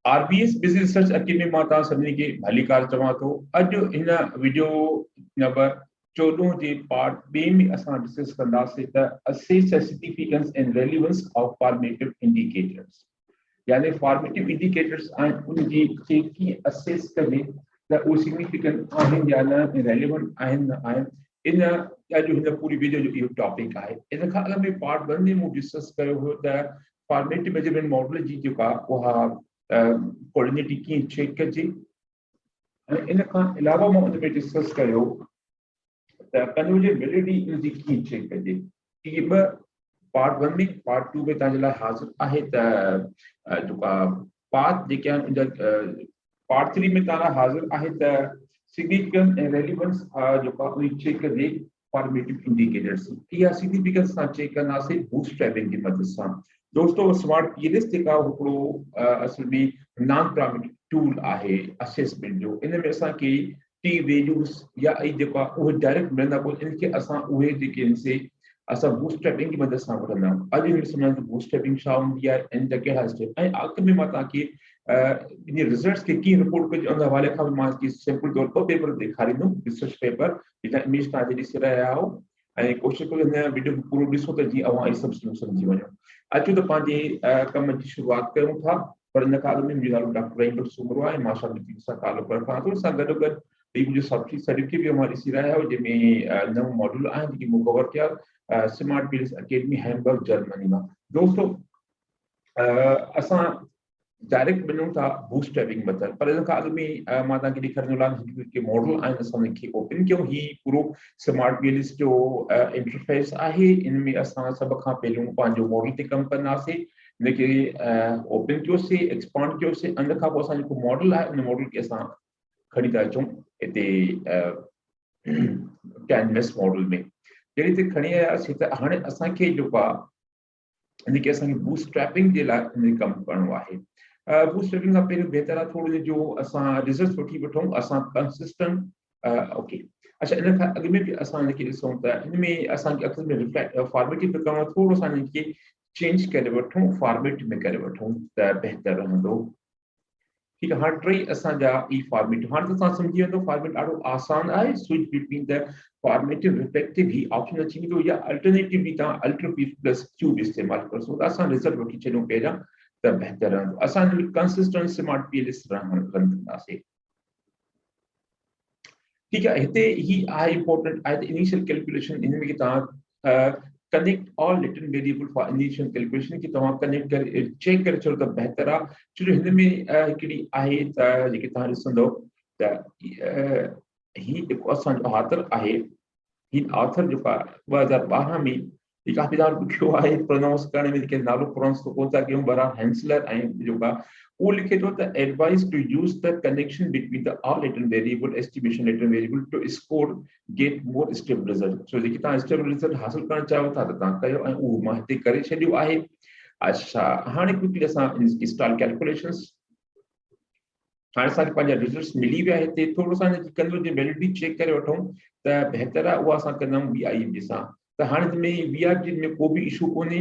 RBS business research academy मां तव्हां सभिनी खे भलीकार चवां थो। अॼु हिन वीडियो नंबर 14 जे पार्ट 2 में असां डिस्कस कंदासीं त assess the significance and relevance of formative indicators, यानी फॉर्मेटिव इंडिकेटर्स आहिनि उनजी कीअं असेस कजे त उहे सिग्निफिकेंट आहिनि या न, रेलेवेंट आहिनि न आहिनि। इन अॼु हिन पूरी वीडियो जो इहो टॉपिक आहे। इन खां अॻु में पार्ट 1 में मूं डिस्कस कयो हुयो त फॉर्मेटिव मेजरमेंट मॉडल जी जेका उहा कोऑर्डिनेटी कीअं चेक कजे, ऐं इन खां अलावा मां उन में डिस्कस कयो त कन्वर्जन वैलिडिटी इनजी कीअं चेक कजे। इहे ॿ पार्ट 1 में, पार्ट 2 में तव्हांजे लाइ हाज़िर आहे त जेका पार्ट जेके आहिनि पार्ट 3 में तव्हां हाज़िर आहे त सिग्निफिकेंस ऐं रेलेवेंस जेका उहे चेक कजे फॉर्मेटिव इंडिकेटर्स। इहा सिग्निफिकेंस सां चेक कंदासीं बूटस्ट्रैपिंग की मदद सां। दोस्तों स्मार्ट पीएलएस जेका हिकिड़ो असल में नॉन प्रॉफिट टूल आहे असेसमेंट जो। इन में असांखे टी वैल्यूज़ या जेका उहे डायरेक्ट मिलंदा कोन, इनखे असां उहे जेके आहिनि से असां बूटस्ट्रैपिंग की मदद सां वठंदा आहियूं। अॼु हिन समय में बूटस्ट्रैपिंग छा हूंदी आहे ऐं कहिड़ा स्टेप, ऐं आख़िर में मां तव्हांखे इन रिज़ल्ट्स खे कीअं रिपोर्ट कजे उन हवाले खां मां सिंपल तौर पर पेपर ॾेखारींदुमि, रिसर्च पेपर जेका इमेज तव्हां ॾिसी रहिया आहियो, ऐं कोशिशि कयो हिन वीडियो खे पूरो ॾिसो त जीअं अवां इहे सभु सम्झी वञो। अचो त पंहिंजे कम जी शुरूआत कयूं था, पर इन खां अॻु में मुंहिंजो नालो डॉक्टर रहीम सूमरो आहे। मां शामिल सां तालुक़ रखां थो। सां गॾोगॾु हीउ मुंहिंजो सर्टिफिकेट बि अवां ॾिसी रहिया आहियो, जंहिंमें 9 मॉड्यूल आहिनि जेके मूं कवर कया smart PLS academy Hamburg Germany मां। दोस्तों असां डायरेक्ट वञूं था बूटस्ट्रैपिंग मेथड, पर इन खां अॻु में मां तव्हांखे ॾेखारण लाइ जेके मॉडल आहिनि असां उनखे ओपन कयूं। हीउ पूरो स्मार्ट पीएलएस जो इंटरफेस आहे। इन में असां सभ खां पहिरियों पंहिंजो मॉडल ते कमु कंदासीं, इनखे ओपन कयोसीं, एक्सपांड कयोसीं। इन खां पोइ असां जेको मॉडल आहे उन मॉडल खे असां खणी था अचूं हिते कैनवस मॉडल में। जॾहिं हिते खणी आयासीं त हाणे असांखे जेको आहे इनखे असांखे बूटस्ट्रैपिंग जे लाइ इन कमु करणो आहे। बूटस्ट्रैपिंग खां पहिरियों बहितर आहे थोरो जो असां रिज़ल्ट वठी वठूं, असां कंसिस्टेंट ओके। अच्छा, इन खां अॻु में बि असां हिनखे ॾिसूं त हिन में असांखे अक्सर में रिफ्लेक्ट फॉर्मेटिव करणो आहे, थोरो असां हिनखे चेंज करे वठूं, फॉर्मेट में करे वठूं त बहितर रहंदो। ठीक है। हाँ टई असांजा ई फॉर्मेट हाणे त तव्हां सम्झी वेंदो फॉर्मेट ॾाढो आसान आहे। Switch between the formative reflective ही ऑप्शन अची वेंदो, या अल्टरनेटिवली तव्हां अल्टर पी प्लस क्यू बि इस्तेमालु करे सघो था। असां रिज़ल्ट वठी छॾियूं पहिरियां त बहितर रहंदो। असां कंसिस्टेंट स्मार्ट पीएलएस रन कंदासीं। ठीक है। हिते ही आहे इंपॉर्टेंट आहे त इनिशियल कैलकुलेशन, इन में तव्हां connect all return variable for initial calculation की तव्हां कनेक्ट करे चेक करे छॾो त बहितर आहे। छो जो हिन में हिकिड़ी आहे त जेके तव्हां ॾिसंदो त ही जेको असांजो ऑथर आहे, ही ऑथर जेको आहे 2012 में ही काफ़ी ॾाढो ॾुखियो आहे प्रोनाउंस करण में, जेके नालो प्रोनाउंस कोन था कयूं, बरा हैंसलर ऐं जेको आहे वो लिखे थो त advice to use the connection between the all return variable estimation return variable to score get more stable result. So जेके तव्हां स्टेबल रिजल्ट हासिल करणु चाहियो था त तव्हां कयो, ऐं उहो मां हिते करे छॾियो आहे। अच्छा, हाणे क्विकली असां इंस्टॉल कैलकुलेशंस। हाणे असांखे पंहिंजा रिजल्ट्स मिली विया। हिते थोरो सां हिनजी कन्वर्जन वैलिडिटी चेक करे वठूं त बहितर आहे। उहा असां कंदाऊं VIM जे सां। त हाणे हिन में VIM में को बि इशू कोन्हे,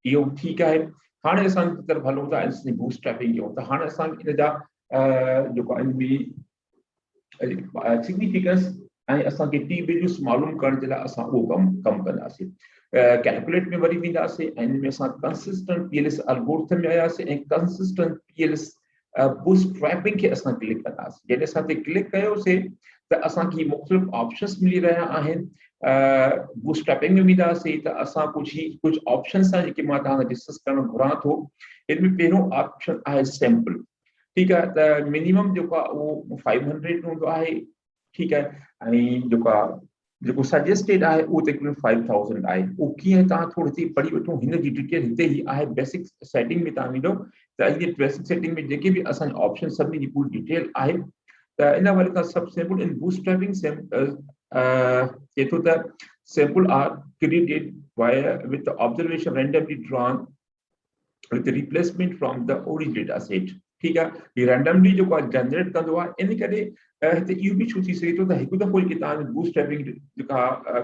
इहो ठीकु आहे। हाणे असां तरफ़ हलूं था बूटस्ट्रैपिंग कयूं त हाणे असां इन जा जेको इन में सिग्निफिकेंस ऐं असांखे टी वैल्यूज़ मालूम करण जे लाइ असां उहो कमु कंदासीं। कैलकुलेट में वरी वेंदासीं ऐं इन में असां कंसिस्टेंट पीएलएस एल्गोरिथम में आयासीं ऐं कंसिस्टेंट पीएलएस बूटस्ट्रैपिंग खे असां क्लिक कंदासीं। जॾहिं असां ते क्लिक कयोसीं त असांखे मुख़्तलिफ़ ऑप्शंस मिली रहिया आहिनि। बूटस्ट्रैपिंग में वेंदासीं त असां कुझु ऑप्शंस आहिनि जेके मां तव्हां सां डिस्कस करणु घुरां थो। इन में पहिरियों ऑप्शन आहे सैंपल। ठीकु आहे, त मिनिमम जेको आहे उहो 500 हूंदो आहे। ठीकु आहे, ऐं जेको सजेस्टेड आहे उहो तकरीबन 5000 आहे। उहो कीअं तव्हां थोरो हिते पढ़ी वठो, हिन जी डिटेल हिते ई आहे। बेसिक सेटिंग में तव्हां वेंदो त इहे बेसिक सेटिंग में जेके बि असांजा ऑप्शन सभिनी जी पूरी डिटेल आहे। त इन हवाले खां सभु सैंपल इन बूटस्ट्रैपिंग चए थो त sample are created with observation randomly drawn with replacement from the original data set. ठीकु आहे, ही रैंडमली जेको आहे जनरेट कंदो आहे। इन करे हिते इहो बि छो थी सघे थो त हिकु दफ़ो जेके तव्हां बूटस्ट्रैपिंग जेका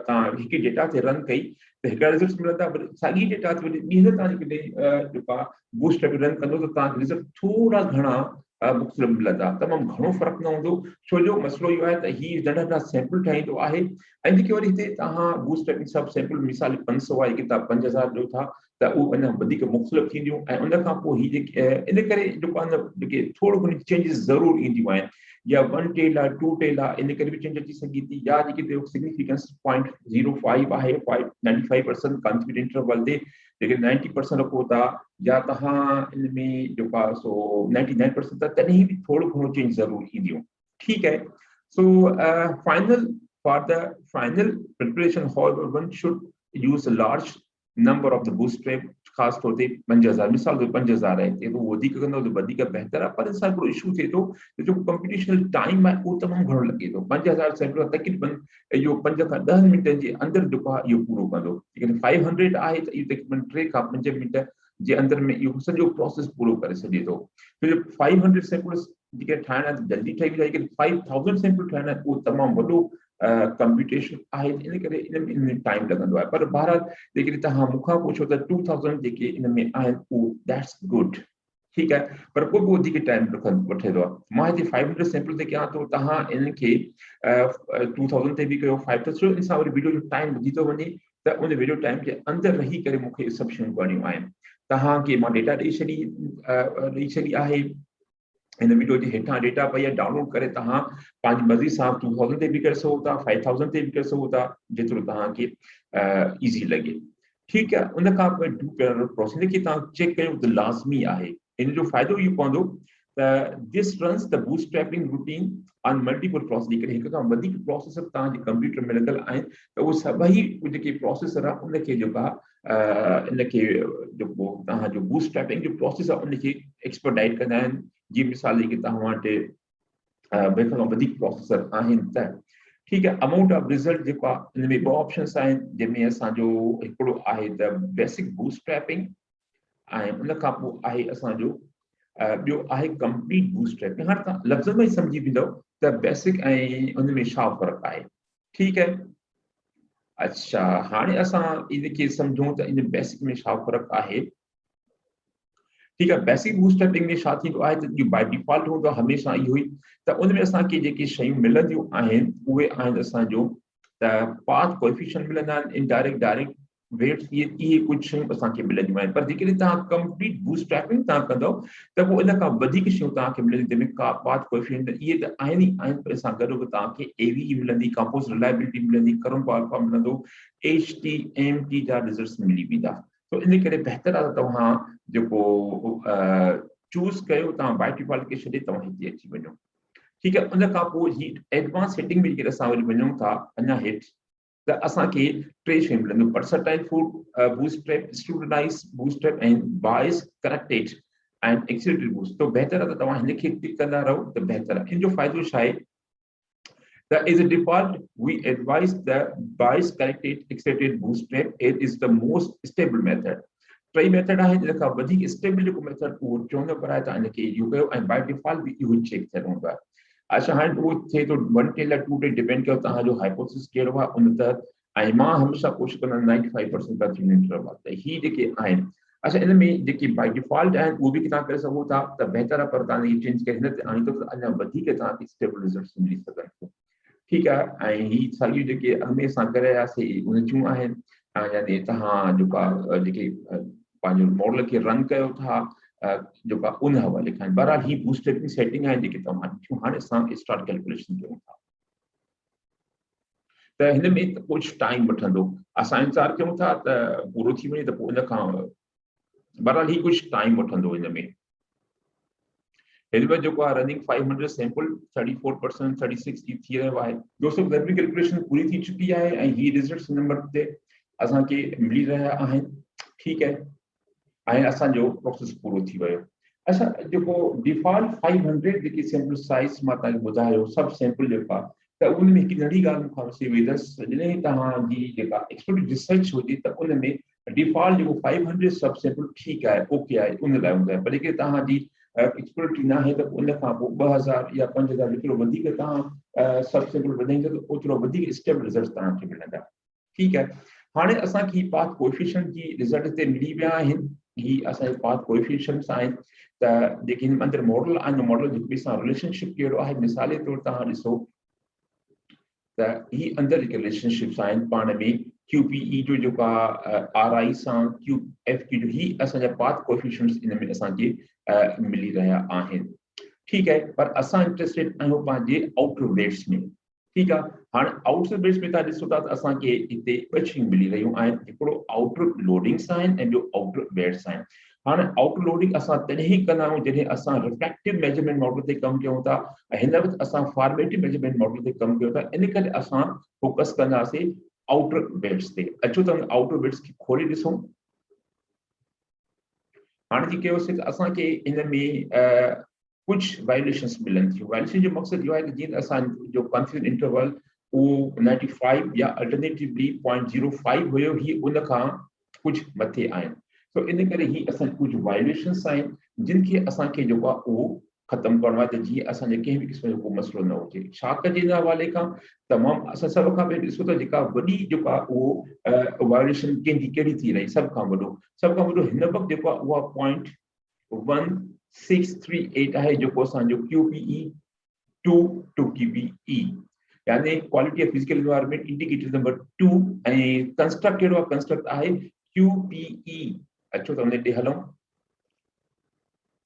तव्हां हिकु डेटा ते रन कई त हिकिड़ा रिज़ल्ट मिलंदा, साॻी डेटा ते वरी ॿीहर तव्हां जेकॾहिं जेको आहे बूटस्ट्रैपिंग रन कंदो त तव्हांखे रिज़ल्ट थोरा घणा मुख़्तलिफ़ मिलंदा, तमामु घणो फ़र्क़ु न हूंदो, छो जो मसइलो इहो आहे त हीउ नंढा नंढा सैंपल ठाहींदो आहे ऐं जेके वरी हिते तव्हां बूटस्ट्रैपिंग सब सैंपल मिसाल 500 आहे, जेके तव्हां 5000 ॾियो था त उहो अञा वधीक मुख़्तलिफ़ थींदियूं ऐं उन खां पोइ हीउ जेके इन करे जेको आहे न जेके थोरो घणी चेंजिस ज़रूरु ईंदियूं आहिनि, या 1 टेल आहे 2 टेल आहे, इन करे बि चेंज अची सघे थी, या जेके सिग्निफिकेंस 0.05 आहे 95% कॉन्फिडेंट इंटरवल ते जेके 90% रखो था, या तव्हां इन में जेको आहे सो 99% था, तॾहिं बि थोरो घणो चेंज ज़रूरु ईंदियूं। ठीकु आहे। So final for the final preparation however one should use a large number of the bootstrap, ख़ासि तौर ते 5000 मिसाल ते 5000 आहे, ते वधीक कंदो त वधीक बहितर आहे, पर इंसान हिकिड़ो इशू थिए थो त जेको कंप्यूटेशनल टाइम आहे उहो तमामु घणो लॻे थो। 5000 सैंपल तक़रीबन इहो 5 खां 10 मिंटनि जे अंदरि जेको आहे इहो पूरो कंदो, लेकिन 500 आहे त इहो तक़रीबन 3 खां 5 मिंट जे अंदरि में इहो सॼो प्रोसेस पूरो करे सघे थो। छो जो 500 सैंपल्स जेके ठाहिणा जल्दी ठही वेंदा, लेकिन 5000 सैंपल ठाहिणा उहो तमामु वॾो कंप्यूटेशन आहे, इन करे इन में टाइम लॻंदो आहे। पर बहरहाल जेकॾहिं तव्हां मूंखां पुछो त 2000 जेके इन में आहिनि उहो दैट्स गुड, ठीकु आहे, पर पोइ बि वधीक टाइम वठे थो। मां हिते 500 सैंपल ते कयां थो, तव्हां इनखे 2000 ते बि कयो, 500 इन सां वरी वीडियो जो टाइम वधी थो वञे, त उन वीडियो टाइम जे अंदरि रही करे मूंखे सभु शयूं करणियूं आहिनि। तव्हांखे मां डेटा ॾेई छॾी आहे, हिन वीडियो जे हेठां डेटा पई आहे, डाउनलोड करे तव्हां पंहिंजी मर्ज़ी सां 2000 ते बि करे सघो था, 5000 ते बि करे सघो था, जेतिरो तव्हांखे ईज़ी लॻे। ठीकु आहे। उन खां पोइ डू पैरेलल प्रोसेस खे तव्हां चेक कयो त लाज़मी आहे। इन जो फ़ाइदो इहो पवंदो त this runs the bootstrapping routine on multiple process, जेकॾहिं हिक खां वधीक प्रोसेसर तव्हांजे कंप्यूटर में लॻल आहिनि त उहे सभई जेके प्रोसेसर आहे उनखे जेका इनखे जेको तव्हांजो बूटस्ट्रैपिंग जो प्रोसेस आहे उनखे एक्सपर्टाइट कंदा आहिनि। जी मिसाल जेके तव्हां वटि ॿ खां वधीक प्रोसेसर आहिनि त ठीकु आहे। अमाउंट ऑफ रिज़ल्ट जेको आहे इन में 2 ऑप्शंस आहिनि, जंहिंमें असांजो हिकिड़ो आहे त बेसिक बूटस्ट्रैपिंग ऐं उन खां पोइ आहे असांजो ॿियो आहे कंप्लीट बूटस्ट्रैपिंग। हाणे तव्हां लफ़्ज़ में ई सम्झी वेंदव त बेसिक ऐं उन में छा फ़र्क़ु आहे। ठीकु आहे। अच्छा, हाणे असां इनखे सम्झूं त इन बेसिक में छा फ़र्क़ु आहे। ठीकु आहे। बेसिक बूटस्ट्रैपिंग में छा थींदो आहे त इहो बाय डिफॉल्ट हूंदो आहे हमेशह इहो ई, त उन में असांखे जेके शयूं मिलंदियूं आहिनि उहे आहिनि असांजो त पाथ कोएफिशिएंट मिलंदा आहिनि, इनडायरेक्ट डायरेक्ट वेट्स, इहे कुझु शयूं असांखे मिलंदियूं आहिनि। पर जेकॾहिं तव्हां कंप्लीट बूटस्ट्रैपिंग तव्हां कंदव त पोइ इन खां वधीक शयूं तव्हांखे मिलंदियूं, जंहिंमें का पाथ कोएफिशिएंट इहे त आहिनि ई आहिनि, पर इन सां गॾु बि तव्हांखे एवी मिलंदी, कंपोस्ट रिलायबिलिटी मिलंदी, करंट अल्फा मिलंदो, HTMT जा रिज़ल्ट्स मिली वेंदा। तो इन करे बहितर आहे त तव्हां जेको चूज़ कयो, तव्हां बाय डिफॉल्ट खे छॾे तव्हां हिते अची वञो। ठीकु आहे। उन खां पोइ ही एडवांस सेटिंग में जेकॾहिं असां वरी वञूं था अञा हेठि त असांखे 3 शयूं मिलंदियूं, पर्सेंटाइल फूड बूटस्ट्रैप, स्टूडेंटाइज बूटस्ट्रैप ऐं बायस करेक्टेड एंड एक्सीलरेटेड बूस्ट। तो बहितर आहे त तव्हां हिनखे क्लिक कंदा रहो त बहितर आहे। इन जो फ़ाइदो छा आहे त as a default we advise the bias corrected accelerated bootstrap. It is the most stable method. 3 method आहे, इन खां वधीक स्टेबल जेको मेथड उहो चवंदो पर आहे त इनखे इहो कयो ऐं बाय डिफॉल्ट बि इहो चेक थियणो हूंदो आहे। अच्छा, हाणे उहो थिए थो 1 टेल या 2 टेल, डिपेंड कयो तव्हांजो हाइपोथेसिस कहिड़ो आहे उन त, ऐं मां हमेशह कोशिशि कंदो आहियां 95% का थी इंटरवल आहे त ही जेके आहिनि। अच्छा, इन में जेके बाय डिफॉल्ट आहिनि उहो बि तव्हां करे सघो था त बहितर आहे, पर तव्हां इहे चेंज करे हिन ते आणी थो त अञा वधीक तव्हांखे स्टेबल रिज़ल्ट्स मिली सघनि। ठीकु आहे। ऐं ही साॻियूं जेके अॻ में असां करे रहियासीं उन जूं आहिनि, यानी तव्हां जेका जेके पंहिंजो मॉडल खे रन कयो था जेका उन हवाले खां। बहरहाल ही बूटस्ट्रैपिंग सेटिंग आहे जेके तव्हां ॾिठियूं। हाणे असां स्टार्ट कैलकुलेशन कयूं था त हिन में त कुझु टाइम वठंदो, असां इंतज़ारु कयूं था त पूरो थी वञे त पोइ उन खां बहरहाल ही कुझु टाइम वठंदो। हिन में हिन जेको आहे रनिंग 500 सैंपल 34% 36 थी रहियो आहे। दोस्तों, गर्मी कैलकुलेशन पूरी थी चुकी आहे ऐं ही रिज़ल्ट्स नंबर ते असांखे मिली रहिया आहिनि। ठीकु आहे। ऐं असांजो प्रोसेस पूरो थी वियो। अच्छा, जेको डिफॉल्ट 500 जेकी सैंपल साइज़ मां तव्हांखे ॿुधायो सभु सैंपल जेको आहे त उन में हिकु नंढी ॻाल्हि मूंखां वसी वेंदसि, जॾहिं तव्हांजी जेका एक्सपर्ट रिसर्च हुजे त उन में डिफॉल्ट जेको 500 सभु सैंपल ठीकु आहे, ओके आहे, उन लाइ हूंदो आहे। पर जेके तव्हांजी एक्सपर्टी न आहे त उन खां पोइ 2000 या 5000 जेतिरो वधीक तव्हां सभु सैंपल वधाईंदो त ओतिरो वधीक स्टेबल रिज़ल्ट तव्हांखे मिलंदा। ठीकु आहे। हाणे असांखे पाथ कोएफिशिएंट जी रिज़ल्ट ते मिली विया आहिनि ही असांजे पाथ कोएफिशिएंट्स आहिनि त जेके हिन अंदरि मॉडल आहिनि मॉडल जे बीच सां रिलेशनशिप कहिड़ो आहे मिसाल जे तौर तव्हां ॾिसो त ही अंदरि जेके रिलेशनशिप्स आहिनि पाण में QPE जो जेको आहे RI सां QFQ जो ही असांजा पाथ कोएफिशिएंट्स इन में असांखे मिली रहिया आहिनि ठीकु आहे पर असां इंटरेस्टेड आहियूं पंहिंजे आउटर वेट्स में ठीकु आहे हाणे आउटर वेट्स में तव्हां ॾिसो था त असांखे हिते ॿ शयूं मिली रहियूं आहिनि हिकिड़ो आउटर लोडिंग्स आहिनि ऐं ॿियो आउटर वेट्स आहिनि हाणे आउटर लोडिंग असां तॾहिं ई कंदा आहियूं जॾहिं असां रिफ्लेक्टिव मेजरमेंट मॉडल ते कमु कयूं था ऐं हिन वक़्तु असां फॉर्मेटिव मेजरमेंट मॉडल ते कमु कयूं था इन करे असां फोकस कंदासीं आउटर वेट्स ते अचो त आउटर वेट्स खे खोले ॾिसूं हाणे जी कयोसीं त असांखे इन में कुछ वायलेशंस मिलन थियूं वायलेशन जो मक़सद इहो आहे कि जीअं असांजो कॉन्फ्लिक्ट इंटरवल उहो 95 या अल्टरनेटिवली 0.05 हुयो ही उन खां कुछ मथे आहिनि तो इन करे ही असां कुछ वायलेशंस आहिनि जिन खे असांखे जेको आहे उहो ख़तमु करणो आहे त जीअं असांजे कंहिं बि क़िस्म जो को मसइलो न हुजे छा कजे हिन हवाले खां तमामु असां सभ खां पहिरीं ॾिसो त जेका वॾी जेको आहे उहो वायलेशन कंहिंजी कहिड़ी थी रही सभ खां वॾो हिन वक़्तु जेको आहे उहा 0.1638 आहे जेको असांजो QPE 2 to QPE यानी quality of physical environment indicator number 2 ऐं कंस्ट्रक्ट कहिड़ो आहे कंस्ट्रक्ट आहे QPE अचो त उन ते हलूं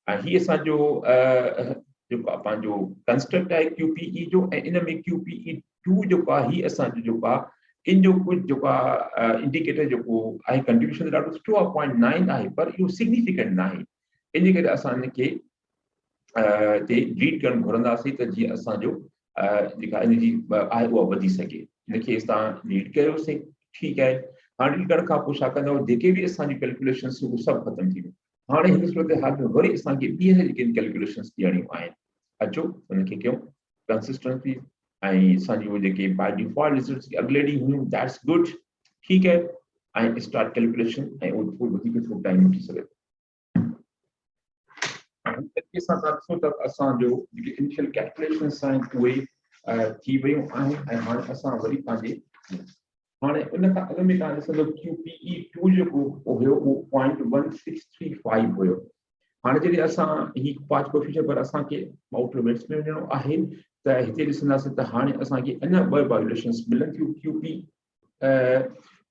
ऐं ही असांजो जेको आहे पंहिंजो कंस्ट्रक्ट आहे QPE जो ऐं इन में QPE 2 जेको आहे ही असांजो जेको आहे इन जो कुझु जेको आहे इंडिकेटर जेको आहे कंट्रीब्यूशन ॾाढो सुठो आहे 0.9 आहे पर इहो सिग्निफिकेंट न आहे इन करे असां इनखे ते रीड करणु घुरंदासीं त जीअं असांजो जेका इन जी आहे उहा वधी सघे इनखे तव्हां रीड कयोसीं ठीकु आहे हाणे रीड करण खां पोइ छा कंदव जेके बि असांजी कैलकुलेशन्स उहे सभु ख़तमु थी वियूं हाणे हिन सूरत हाल में वरी असांखे ॿीहर जेके कैलकुलेशन्स ॾियणियूं आहिनि अचो उनखे कयूं कंसिस्टेंसी ऐं असांजी उहे जेके बाय डिफॉल्ट रिजल्ट्स अॻिले ॾींहुं हुयूं दैट्स गुड ठीकु आहे ऐं स्टार्ट कैलकुलेशन ऐं उहो थोरो वधीक थोरो टाइम वठी सघे असांजो जेके इनिशियल कैलकुलेशन्स आहिनि उहे थी वियूं आहिनि ऐं हाणे असां वरी पंहिंजे हाणे उन खां अॻु में तव्हां ॾिसंदो QPE 2 जेको हुयो उहो 0.1635 हुयो हाणे जॾहिं असां ही पाथ कोएफिशिएंट पर असांखे आउटर वेट्स में वञिणो आहे त हिते ॾिसंदासीं त हाणे असांखे अञा ॿ वायलेशंस मिलनि थियूं QPE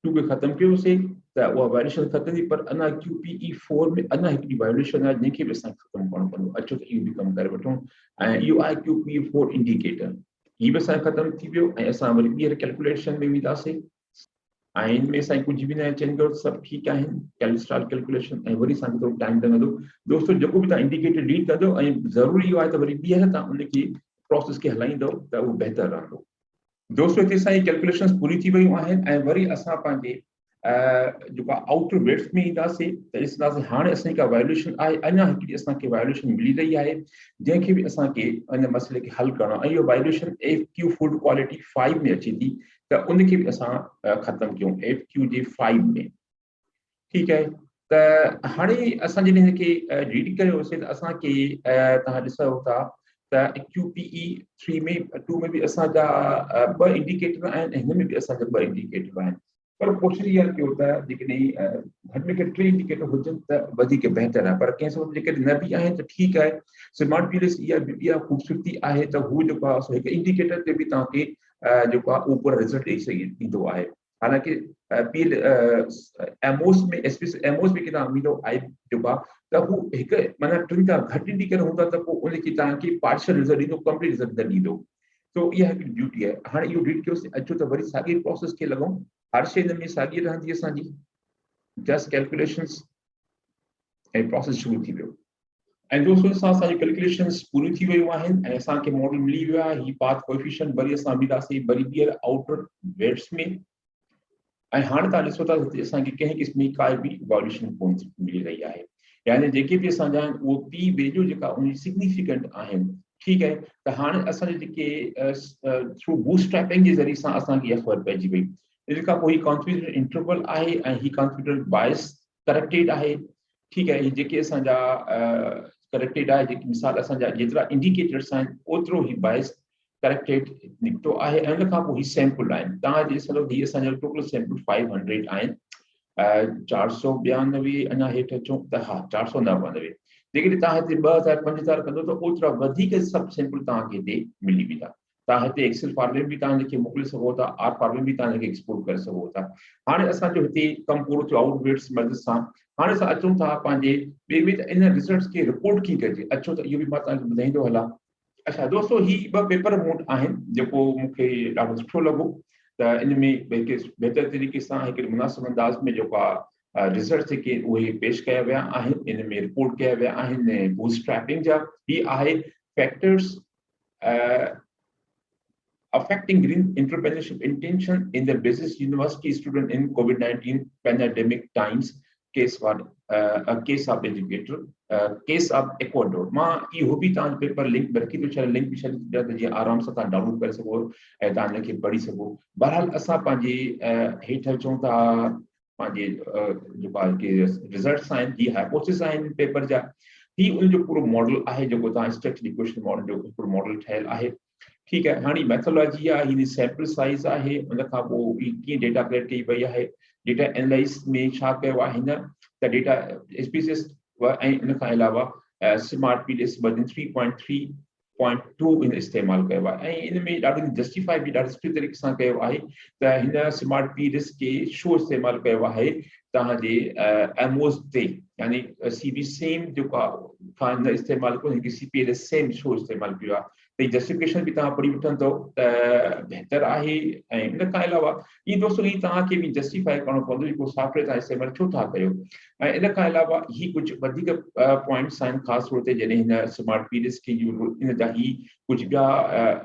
2 खे ख़तमु कयोसीं त उहा वायलेशन ख़तमु थी पर अञा QPE 4 में अञा हिकिड़ी वायलेशन आहे जंहिंखे बि असांखे ख़तमु करणो पवंदो अचो त इहो बि कमु करे वठूं ऐं इहो आहे QPE 4 इंडिकेटर हीउ बि असांजो ख़तमु थी वियो ऐं असां वरी ॿीहर कैलकुलेशन में वेंदासीं ऐं हिन में असांखे कुझु बि न चेंज कयो सभु ठीकु आहिनि स्टार्ट कैलकुलेशन ऐं वरी असांखे थोरो टाइम लॻंदो दोस्तो जेको बि तव्हां इंडिकेटर रीड कंदो ऐं ज़रूरी इहो आहे त वरी ॿीहर तव्हां उनखे प्रोसेस खे हलाईंदो त उहो बहितर रहंदो दोस्तो हिते असांजी कैलकुलेशन्स पूरी थी वियूं आहिनि ऐं वरी असां पंहिंजे जेको आउटर वेट्स में ईंदासीं त ॾिसंदासीं हाणे असांजी का वायलेशन आहे अञा हिकिड़ी असांखे वायलेशन मिली रही आहे जंहिंखे बि असांखे इन मसइले खे हल करणो आहे ऐं इहो वायलेशन FQ फूड क्वालिटी 5 में अचे थी त उनखे बि असां ख़तमु कयूं FQ जे 5 में ठीकु आहे त हाणे असां जॾहिं हिनखे रीड कयोसीं त असांखे तव्हां ॾिसो था त QPE 3 में 2 में बि असांजा ॿ इंडिकेटर आहिनि ऐं हिन में बि असांजा ॿ इंडिकेटर आहिनि पर कोशिशि इहा कयो त जेकॾहिं घटि में घटि 3 इंडिकेटर हुजनि त वधीक बहितर आहे पर कंहिं समय जेकॾहिं न बि आहिनि त ठीकु आहे स्मार्ट पीएलएस इहा ख़ूबसूरती आहे त हू जेको आहे हिकु इंडिकेटर ते बि तव्हांखे जेको आहे उहो पूरो रिज़ल्ट ॾेई ॾींदो आहे हालांकि एमोस में एमोस में तव्हां ईंदो आहे जेको आहे त हू हिकु माना 3 खां घटि इंडिकेटर हूंदा त पोइ उनखे तव्हांखे पार्शियल रिज़ल्ट ॾींदो कंप्लीट रिज़ल्ट न ॾींदो तो इहा हिकिड़ी ड्यूटी आहे हाणे इहो रीड कयोसीं अचो त वरी साॻी प्रोसेस खे लॻूं हर शइ हिन में साॻी रहंदी असांजी जस्ट कैलकुलेशन्स ऐं प्रोसेस शुरू थी वियो ऐं दोस्तों सां असांजी कैलकुलेशन्स पूरी थी वियूं आहिनि ऐं असांखे मॉडल मिली वियो आहे ही पाथ कोएफिशिएंट वरी असां वेंदासीं वरी ॿीहर आउटर वेट्स में ऐं हाणे तव्हां ॾिसो था हिते असांखे कंहिं क़िस्म जी काई बि वायलेशन कोन मिली रही आहे यानी जेके बि असांजा आहिनि उहो P वेल्यू जेका उन सिग्निफिकेंट आहिनि ठीकु आहे त हाणे असांजे जेके थ्रू बूटस्ट्रैपिंग जे ज़रिए सां असांखे इहा ख़बर पइजी वई इन खां पोइ ही कॉन्फिगरेशन इंटरवल आहे ऐं ही कॉन्फिगरेशन बायस करेक्टेड आहे ठीकु आहे जेके असांजा करेक्टेड आहे जेकी मिसाल असांजा जेतिरा इंडिकेटर्स आहिनि ओतिरो ई बायस करेक्टेड निकितो आहे ऐं उन खां पोइ ही सैंपल आहिनि तव्हां ॾिसंदो हीअ असांजो टोटल सैंपल 500 आहिनि 492 अञा हेठि अचूं त हा 499 जेकॾहिं तव्हां हिते 2000 5000 कंदो त ओतिरा वधीक सब सैंपल तव्हांखे हिते मिली वेंदा। तव्हां हिते एक्सेल फॉर्मेट बि तव्हां हिनखे मोकिले सघो था, आर फॉर्मेट बि तव्हां हिनखे एक्सपोर्ट करे सघो था। हाणे असांजो हिते कमु पूरो थियो आउटवेट्स मदद सां। हाणे असां अचूं था पंहिंजे ॿिए में त इन रिज़ल्ट्स खे रिपोर्ट कीअं कजे। अचो त इहो बि मां तव्हांखे ॿुधाईंदो हलां। अच्छा दोस्तों, ही ॿ पेपर मोड आहिनि जेको मूंखे ॾाढो सुठो लॻो त इन में बेहतर तरीक़े सां हिकिड़े मुनासिब अंदाज़ में जेको आहे रिज़ल्ट जेके उहे पेश कया विया आहिनि, इन में रिपोर्ट कया विया आहिनि बूटस्ट्रैपिंग जा। ही आहे factors affecting green entrepreneurship intention in the business university student in COVID-19 pandemic times. Case one, a case of educator, case of Ecuador. मां इहो बि तव्हां पेपर लिंक रखी थो छॾियां, लिंक बि छॾी थो ॾियां त जीअं आराम सां तव्हां डाउनलोड करे सघो ऐं तव्हां हिनखे पढ़ी सघो। बहरहाल असां पंहिंजे हेठि अचूं था पंहिंजे जेको आहे रिज़ल्ट्स आहिनि, ही हाइपोथेसिस आहिनि पेपर जा। ही उनजो पूरो मॉडल आहे जेको तव्हां स्ट्रक्चरल इक्वेशन मॉडल जो पूरो मॉडल ठहियलु आहे। ठीक है, हाँ मैथोलॉजी आहे, ही सैंपल साइज आहे, उन खां पोइ कीअं डेटा कलेक्ट कई वई आहे, डेटा एनालाइज में छा कयो आहे हिन त डेटा स्पीसीस ऐं इन खां अलावा स्मार्ट पीडीएस वर्जन 3.3.2 इन इस्तेमालु कयो आहे। ऐं इन में ॾाढो जस्टिफाई बि ॾाढी सुठी तरीक़े सां कयो आहे त हिन स्मार्ट पीडीएस खे छो इस्तेमालु कयो आहे तव्हांजे एमओस ते, यानी सीबी सेम जेको आहे खां न इस्तेमालु कयो, हिनखे सीपीएस सेम छो इस्तेमालु कयो आहे त जस्टिफिकेशन भी तव्हां पढ़ी वठंदो त बहितर आहे। ऐं इन खां अलावा ही दोस्तों ही तव्हांखे बि जस्टिफाई करणो पवंदो जेको सॉफ्टवेयर तव्हां इस्तेमालु छो था कयो। ऐं इन खां अलावा ही कुझु वधीक पॉइंट्स आहिनि, ख़ासि तौर ते जॾहिं हिन स्मार्ट पीडीएस खे इन जा ही कुझु ॿिया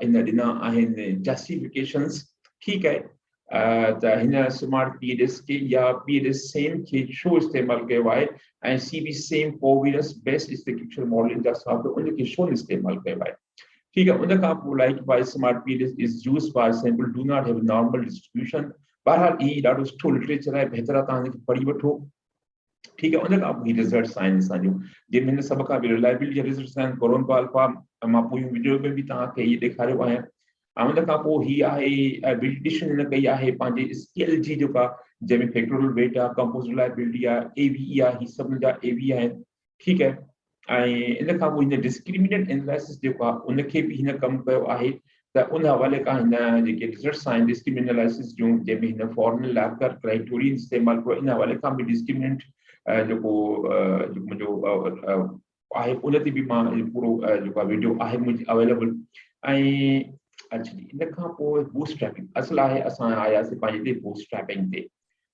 इन ॾिना आहिनि जस्टिफिकेशंस। ठीकु आहे, त हिन स्मार्ट पीडीएस के या पीडीएस सेम खे छो इस्तेमालु कयो आहे ऐं सीबी सेम कोविरस बेस्ट एग्जीक्यूशन मॉडल जा सॉफ्टवेयर उनखे छो इस्तेमालु कयो आहे। ठीक है, उन खां पोइ like by smart PDS is used for sample do not have normal distribution. बहरहाल ही ॾाढो सुठो लिटरेचर आहे, बहितर आहे तव्हां हिनखे पढ़ी वठो। ठीक है, उन खां पोइ रिज़ल्ट्स आहिनि असांजो जंहिंमें हिन सभ खां रिलायबिलिटी जा रिज़ल्ट्स आहिनि कोरोना अल्फा। मां पोइ वीडियो में बि तव्हांखे इहे ॾेखारियो आहे। ऐं उन खां पोइ ही आहे वेलिडेशन हिन कई आहे पंहिंजे स्केल जी जेका, जंहिंमें फैक्टोरियल वेट आहे, कंपोज रिलायबिलिटी आहे, एवी आहे, ही सभ जा एवी आहिनि। ठीक है, ऐं इन खां पोइ हिन डिस्क्रिमिनेट एनालिसिस जेको आहे उनखे बि हिन कमु कयो आहे त उन हवाले खां हिन जेके रिज़ल्ट्स आहिनि डिस्क्रिमिनेट एनालिसिस जूं, जंहिंमें हिन फॉर्मल लैकर क्राइटेरियन इस्तेमालु कयो, इन हवाले खां बि डिस्क्रिमिनेट जेको मुंहिंजो आहे उन ते बि मां पूरो जेको वीडियो आहे मुंहिंजी अवेलेबल। ऐं अच्छा जी, इन खां पोइ बूटस्ट्रैपिंग असुलु आहे, असां आयासीं पंहिंजे हिते बूटस्ट्रैपिंग ते।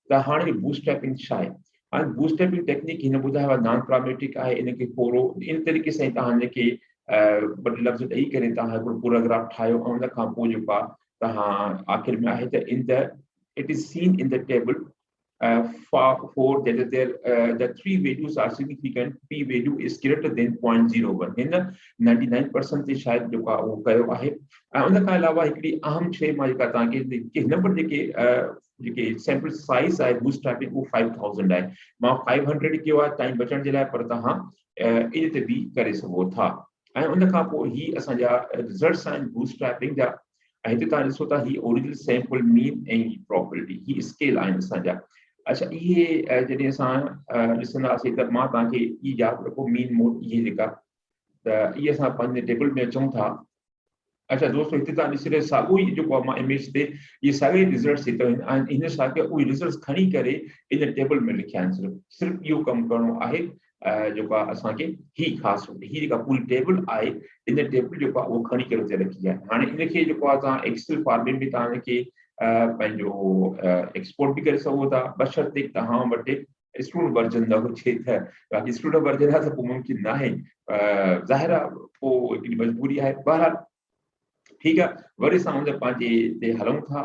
त हाणे बूटस्ट्रैपिंग छा आहे? हाणे बूटस्ट्रैपिंग टेक्निक हिन ॿुधायो आहे नॉन प्रॉब्लमेटिक आहे, इनखे पूरो इन तरीक़े सां तव्हां हिनखे ॿ लफ़्ज़ ॾेई करे तव्हां हिकिड़ो पैराग्राफ ठाहियो ऐं उन खां पोइ जेको आहे तव्हां आख़िर में आहे त in the it is seen in the table for that the three values are significant, p value is greater than 0.01 हिन 99% ते शायद जेको आहे उहो कयो आहे। ऐं उन खां अलावा हिकिड़ी अहम शइ मां जेका तव्हांखे नंबर जेके सैंपल साइज़ आहे बूटस्ट्रैपिंग उहो 5000 आहे। मां 500 कयो आहे टाइम बचण जे लाइ, पर तव्हां इन ते बि करे सघो था। ऐं उन खां पोइ ही असांजा रिज़ल्ट्स आहिनि बूटस्ट्रैपिंग जा। ऐं हिते तव्हां ॾिसो था ही ओरिजिनल सैंपल मीन ऐं प्रोबेबिलिटी ही स्केल आहिनि असांजा। अच्छा, इहे जॾहिं असां ॾिसंदासीं त मां तव्हांखे ई यादि रखो मीन मोड इहे जेका त इहे असां पंहिंजे टेबल में अचूं था। अच्छा दोस्तों, हिते तव्हां ॾिसी रहियो साॻियो ई जेको आहे मां इमेज ते इहे साॻे रिज़ल्ट्स हिते आहिनि। हिन छा कयो, उहे रिज़ल्ट्स खणी करे इन टेबल में लिखिया आहिनि। सिर्फ़ु इहो कमु करिणो आहे जेको आहे असांखे ही ख़ासि ही जेका पूरी टेबल आहे इन टेबल जेको आहे उहो खणी करे हुते रखी आहे। हाणे इनखे जेको आहे तव्हां एक्सेल फॉर्मेट में तव्हां हिनखे पंहिंजो एक्सपोर्ट बि करे सघो था, बशर्ते तव्हां वटि स्टूडेंट वर्जन न हुजे त। बाक़ी स्टूडेंट वर्जन आहे त पोइ मुमकिन न आहे, ज़ाहिर आहे पोइ हिकिड़ी मजबूरी आहे। बहरहाल ठीकु आहे, वरी असां हुन पंहिंजे ते हलूं था।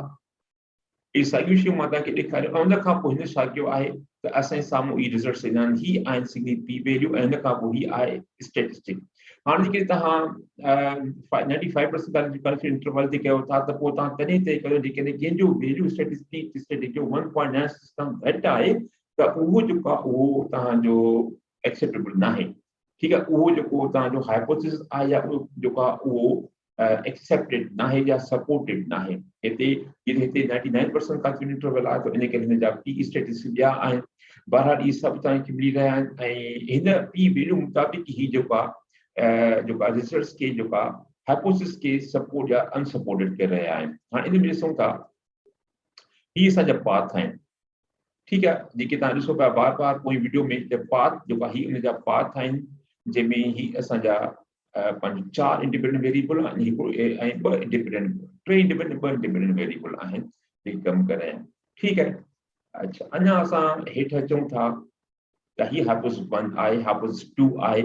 इहे साॻियूं शयूं मां तव्हांखे ॾेखारियो ऐं हुन खां पोइ हिन छा कयो आहे त असांजे साम्हूं ई रिज़ल्ट्स ईंदा आहिनि। ही आहिनि सिग्नी पी वैल्यू ऐं हिन खां पोइ ही आहे स्टैटिस्टिक। हाणे जेके तव्हां 95% कॉन्फिडेंस इंटरवल ते कयो था त पोइ तव्हां तॾहिं तय कयो जेकॾहिं कंहिंजो वैल्यू स्टैटिस्टिक जो 1.9 सिस्टम घटि आहे त उहो जेको आहे उहो तव्हांजो एक्सेप्टेबल न आहे। ठीकु आहे, उहो जेको तव्हांजो हाइपोथेसिस आहे या उहो जेको आहे उहो एक्सेप्टेड ना है या सपोर्टेड ना है। हिते 99% काफी इंटरवल आहे, तो इन करे हिन जा पी स्टेटस ॿिया आहिनि। बहरहाल इहे सभु तव्हांखे मिली रहिया आहिनि ऐं हिन पी वैल्यू मुताबिक़ ही जेको आहे रिसर्च के जेको आहे हाइपोथेसिस के सपोर्ट या अनसपोर्टेड करे रहिया आहिनि। हाणे इन में ॾिसूं था ही असांजा पाथ आहिनि, ठीकु आहे, जेके तव्हां ॾिसो पिया बार बार कोई वीडियो में पाथ जेको आहे ही उन जा पाथ आहिनि, जंहिंमें ही असांजा 4 इंडिपेंडेंट वेरिएबल आहिनि ऐं 2 इंडिपेंडेंट वेरिएबल आहिनि जेके कमु करे रहिया आहिनि, ठीकु आहे। अच्छा, अञा असां हेठि अचूं था त ही हाइपोथेसिस 1 आहे, हाइपोथेसिस 2 आहे,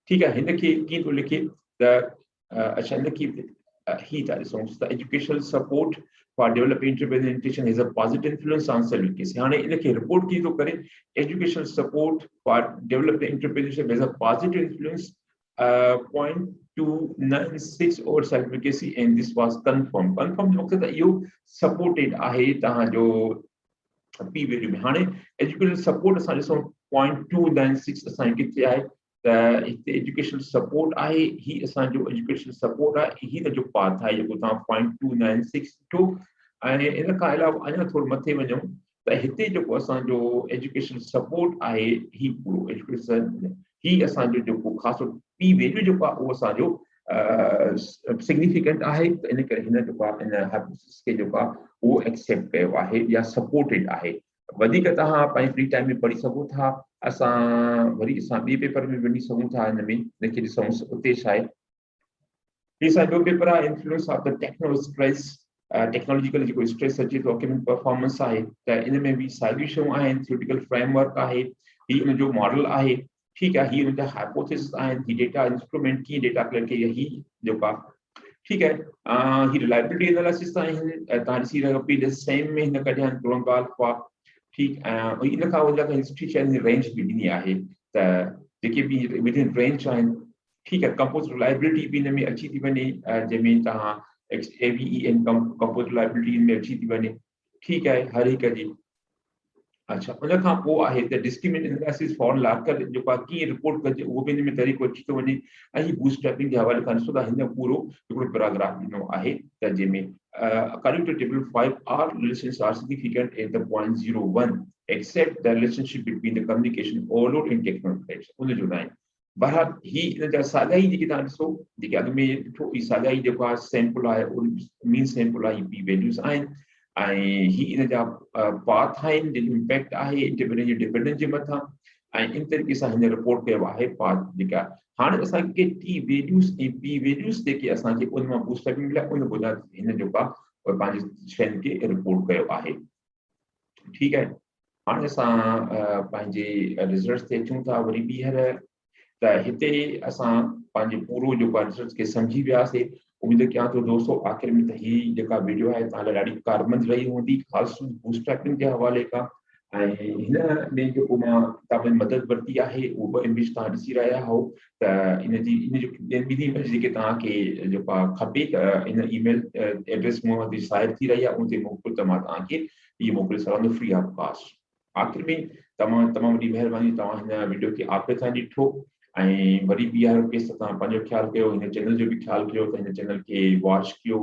ठीकु आहे। हिन खे कीअं थो लिखे त अच्छा हिन खे ही था ॾिसूं त educational support for developing interpretation is a positive influence on self-efficacy. हाणे इन खे रिपोर्ट कीअं थो करे, educational support for developing interpretation has a positive influence 0.296 over self-efficacy and this was confirmed. Confirmed जो मक़सद इहो supported आहे तव्हांजो पी वैल्यू में। हाणे एजुकेशनल सपोर्ट असां ॾिसूं 0.296 असांखे किथे आहे त हिते एजुकेशनल सपोर्ट आहे, ही असांजो एजुकेशनल सपोर्ट आहे, ही जो पाथ आहे जेको तव्हां 0.296 ॾिठो। ऐं इन खां अलावा अञा थोरो मथे वञूं त हिते जेको असांजो एजुकेशनल सपोर्ट आहे ही पूरो एजुकेशन ही असांजो जेको ख़ासि पी वैल्यू जेको आहे उहो असांजो सिग्निफिकेंट आहे, त इन करे हिन जेको आहे इन हाइपोथेसिस खे जेको आहे उहो एक्सेप्ट कयो आहे या सपोर्टेड आहे। वधीक तव्हां पंहिंजे फ्री टाइम में पढ़ी सघो था, असां वरी असां ॿिए पेपर में वञी सघूं था, हिन में हिनखे ॾिसूं उते छा आहे। ही असांजो पेपर आहे इन्फ्लुएंस ऑफ द टेक्नोलॉजिकल जेको स्ट्रेस अचे थो एकेडमिक परफॉर्मेंस आहे, त इन में बि साॻियूं शयूं आहिनि, थियोरिटिकल फ्रेमवर्क आहे, ही उन जो मॉडल आहे, ठीकु आहे, ही उन जा हाइपोथेसिस आहिनि, ही डेटा इंस्ट्रूमेंट कीअं डेटा कलेक्ट कई ही जेको आहे, ठीकु आहे। ही रिलायबिलिटी एनालिसिस आहिनि, तव्हां ॾिसी रहियो पीडीएस सेम में हिन कढिया आहिनि कोलम्बो अल्फा, ठीकु ऐं इन खां वधीक इंस्टीट्यूशन रेंज बि ॾिनी आहे त जेके बि विदिन रेंज आहिनि, ठीकु आहे। कंपोज रिलायबिलिटी बि हिन में अची थी वञे, जंहिंमें तव्हां AVE कंपोज रिलायबिलिटी में अची थी वञे, ठीकु आहे, हर हिक जी। अच्छा, उन खां पोइ आहे त डिस्क्रिमिनेट एनालिसिस फॉर लाकर जेको आहे कीअं रिपोर्ट कजे उहो बि हिन में तरीक़ो अची थो वञे। ऐं बूटस्ट्रैपिंग जे हवाले खां ॾिसो था हिन पूरो हिकिड़ो पैराग्राफ ॾिनो आहे त जंहिंमें according to table 5 all relations are significant at the point 0.1 except the relationship between the communication overload and technical threats उन जो नाहे। बहरहाल ही इन जा साॻा ई जेके तव्हां ॾिसो जेके अॻु में ॾिठो ही साॻा ई जेको आहे सैंपल आहे मीन सैंपल आहे, पी वैल्यूज़ आहिनि ऐं ही इन जा पाथ आहिनि जंहिंजो इम्पैक्ट आहे इंडिपेंडेंट डिपेंडेंट जे मथां, ऐं इन तरीक़े सां हिन रिपोर्ट कयो आहे पाथ जेका। हाणे असांखे टी वैल्यूज़ ऐं पी वैल्यूज़ जेके असांखे उन मां बूटस्ट्रैपिंग मिलिया उन बुनियाद हिन जेको आहे पंहिंजी शयुनि खे रिपोर्ट कयो आहे, ठीकु आहे। हाणे असां पंहिंजे रिज़ल्ट्स ते अचूं था वरी ॿीहर त हिते असां पंहिंजे पूरो जेको आहे रिसर्च खे सम्झी वियासीं। उम्मीद कयां थो दोस्तों आख़िर में त ही जेका वीडियो आहे तव्हां लाइ ॾाढी कारमंद रही हूंदी, ख़ासि बूटस्ट्रैपिंग जे हवाले खां। ऐं हिन में जेको मां तव्हां मदद वरिती आहे उहो 2 इमेज तव्हां ॾिसी रहिया हो त इन जो ॿिनी इमेज जेके तव्हांखे जेको आहे खपे इन ईमेल एड्रेस मूं वटि ज़ाहिर थी रही आहे उन ते मोकिलियो त मां तव्हांखे इहो मोकिले सघंदो फ्री ऑफ कॉस्ट। आख़िर में तमामु वॾी महिरबानी तव्हां हिन वीडियो खे आख़िर ताईं ॾिठो ऐं वरी ॿीहर केस तव्हां पंहिंजो ख़्यालु कयो, हिन चैनल जो बि ख़्यालु कयो त हिन चैनल खे वॉच कयो,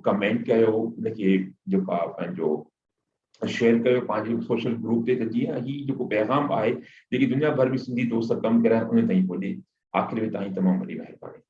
कमेंट कयो, हिनखे जेको आहे पंहिंजो शेयर कयो पंहिंजे सोशल ग्रुप ते, त जीअं ही जेको पैगाम आहे जेकी दुनिया भर में सिंधी दोस्त कमु कराइनि उन ताईं पुॼे। आख़िर में तव्हांजी तमामु वॾी महिरबानी।